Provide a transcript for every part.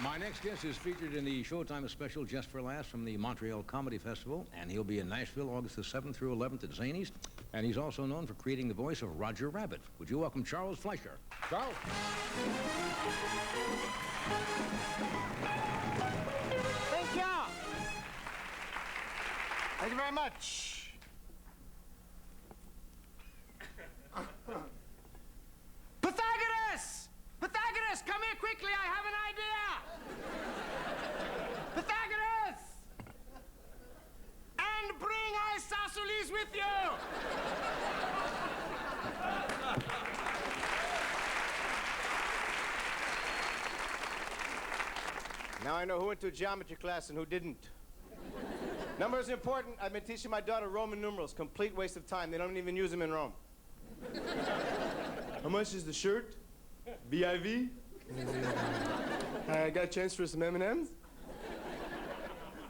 My next guest is featured in the Showtime special Just for Laughs from the Montreal Comedy Festival, and he'll be in Nashville August the 7th through 11th at Zany's. And he's also known for creating the voice of Roger Rabbit. Would you welcome Charles Fleischer? Charles. Thank you. Thank you very much. Pythagoras! Pythagoras, come here quickly. I have an idea. Pythagoras! And bring isosceles with you. Now I know who went to a geometry class and who didn't. Numbers are important. I've been teaching my daughter Roman numerals. Complete waste of time. They don't even use them in Rome. How much is the shirt? VIV? I got a chance for some M&Ms?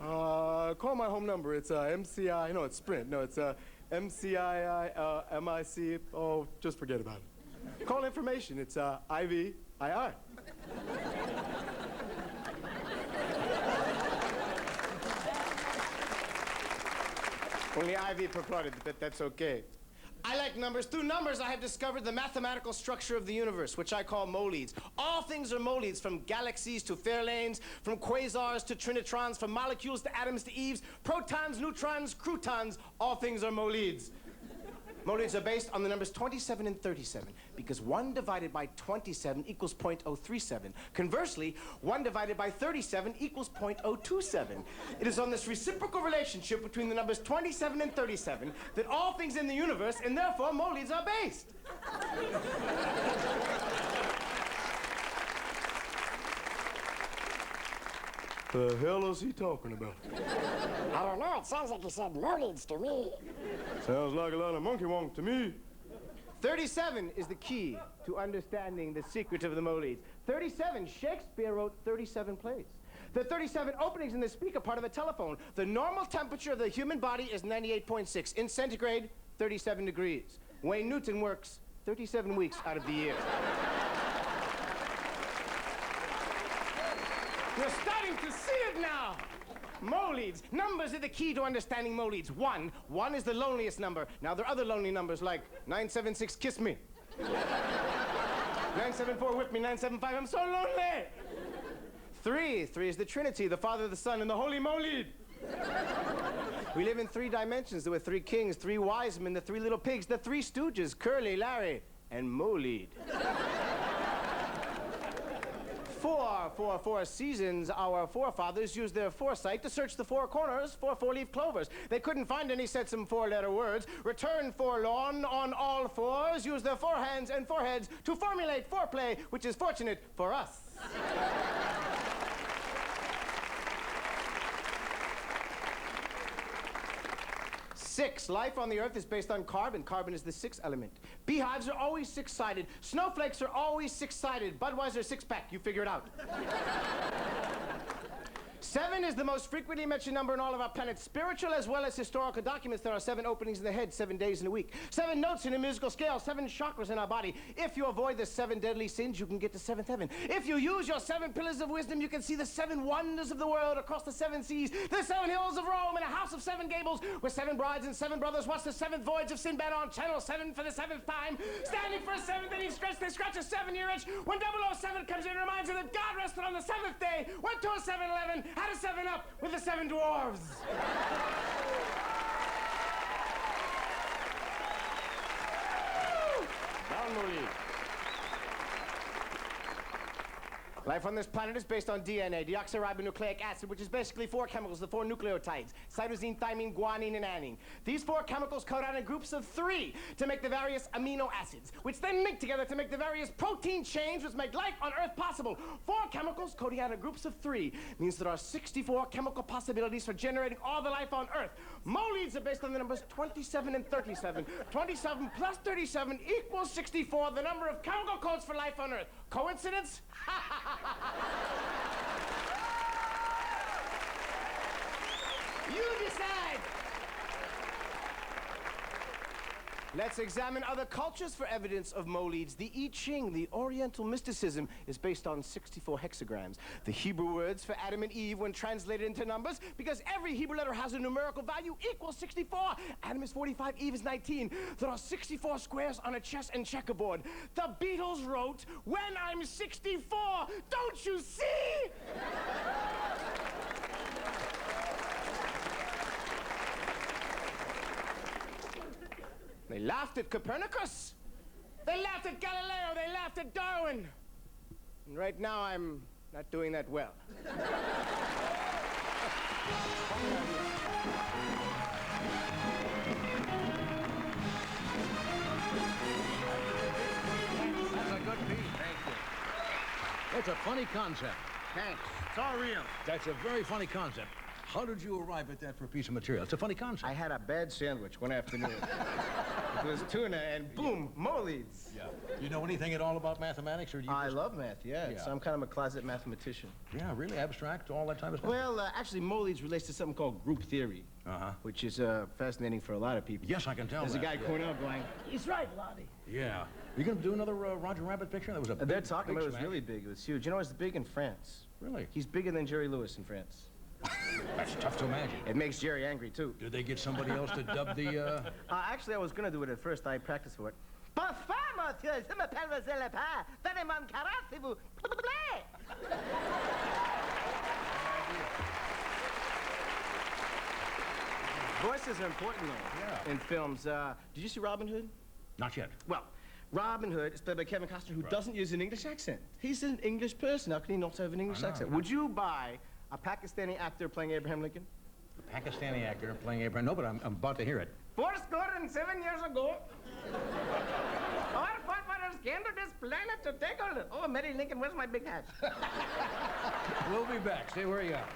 Call my home number. It's MCI. No, it's Sprint. No, it's MCII, MIC. Oh, just forget about it. Call information. It's IVII. Only IV per plotted, but that's okay. I like numbers. Through numbers, I have discovered the mathematical structure of the universe, which I call Moleeds. All things are Moleeds, from galaxies to Fairlanes, from quasars to trinitrons, from molecules to atoms to eves, protons, neutrons, croutons. All things are Moleeds. Moleeds are based on the numbers 27 and 37, because 1 divided by 27 equals 0.037. Conversely, 1 divided by 37 equals 0.027. It is on this reciprocal relationship between the numbers 27 and 37 that all things in the universe, and therefore Moleeds, are based. The hell is he talking about? I don't know. It sounds like he said Moleeds to me. Sounds like a lot of monkey wonk to me. 37 is the key to understanding the secret of the Moleeds. 37, Shakespeare wrote 37 plays. The 37 openings in the speaker part of a telephone. The normal temperature of the human body is 98.6. In centigrade, 37 degrees. Wayne Newton works 37 weeks out of the year. You're starting to see it now. Moleeds. Numbers are the key to understanding Moleeds. One is the loneliest number. Now, there are other lonely numbers like 976, kiss me. 974, whip me. 975, I'm so lonely. Three is the Trinity, the Father, the Son, and the Holy Moleed. We live in 3 dimensions. There were 3 kings, 3 wise men, the 3 little pigs, the 3 stooges, Curly, Larry, and Moleed. 4 seasons, our forefathers used their foresight to search the 4 corners for 4-leaf clovers. They couldn't find any, said some 4-letter words. Returned forlorn on all 4s, used their forehands and foreheads to formulate foreplay, which is fortunate for us. 6, life on the earth is based on carbon. Carbon is the 6th element. Beehives are always 6-sided. Snowflakes are always 6-sided. Budweiser 6-pack, you figure it out. 7 is the most frequently mentioned number in all of our planet's spiritual as well as historical documents. There are 7 openings in the head, 7 days in a week. 7 notes in a musical scale, 7 chakras in our body. If you avoid the 7 deadly sins, you can get to 7th heaven. If you use your 7 pillars of wisdom, you can see the 7 wonders of the world across the 7 seas, the 7 hills of Rome, and a house of 7 gables where 7 brides and 7 brothers watch the 7th voyage of Sinbad on Channel 7 for the 7th time. Standing for a 7th, then they scratch a 7-year itch. When 007 comes in, reminds you that God rested on the 7th day, went to a 7-Eleven, had a 7-Up with the 7 dwarves. Down, Moleed. Life on this planet is based on DNA, deoxyribonucleic acid, which is basically 4 chemicals, the 4 nucleotides, cytosine, thymine, guanine, and adenine. These 4 chemicals code out in groups of 3 to make the various amino acids, which then link together to make the various protein chains which make life on Earth possible. 4 chemicals coding out in groups of 3 means there are 64 chemical possibilities for generating all the life on Earth. Moleeds are based on the numbers 27 and 37. 27 plus 37 equals 64, the number of chemical codes for life on Earth. Coincidence? You decide. Let's examine other cultures for evidence of Moleeds. The I Ching, the Oriental mysticism, is based on 64 hexagrams. The Hebrew words for Adam and Eve when translated into numbers, because every Hebrew letter has a numerical value equals 64. Adam is 45, Eve is 19. There are 64 squares on a chess and checkerboard. The Beatles wrote, "When I'm 64, don't you see?" They laughed at Copernicus. They laughed at Galileo. They laughed at Darwin. And right now, I'm not doing that well. That's a good piece. Thank you. It's a funny concept. Thanks. It's all real. That's a very funny concept. How did you arrive at that for a piece of material? It's a funny concept. I had a bad sandwich one afternoon. It was tuna, and boom, Moleeds. Yeah. You know anything at all about mathematics, or do you I just... love math, yeah. Yeah. So I'm kind of a closet mathematician. Yeah, really abstract, all that type of stuff? Well, actually, Moleeds relates to something called group theory, which is fascinating for a lot of people. Yes, I can tell There's that. a guy Cornell going, "He's right, Lottie." Yeah. You going to do another Roger Rabbit picture? That was a big, They're talking about it was smash. really big. It was huge. You know, it's big in France. Really? He's bigger than Jerry Lewis in France. That's tough to imagine. It makes Jerry angry, too. Did they get somebody else to dub the, Actually, I was going to do it at first. I practiced for it. Bonsoir, monsieur. Je m'appelle Monsieur Lepin. Donnez mon carotte, s'il vous plaît. Voices are important, though, in films. Did you see Robin Hood? Not yet. Well, Robin Hood is played by Kevin Costner, who doesn't use an English accent. He's an English person. How can he not have an English accent? Would you buy a Pakistani actor playing Abraham Lincoln? A Pakistani actor playing Abraham. No, but I'm about to hear it. 7 years ago, our forefathers came to this planet to take hold. Oh, Mary Lincoln, where's my big hat? We'll be back. Stay where you are.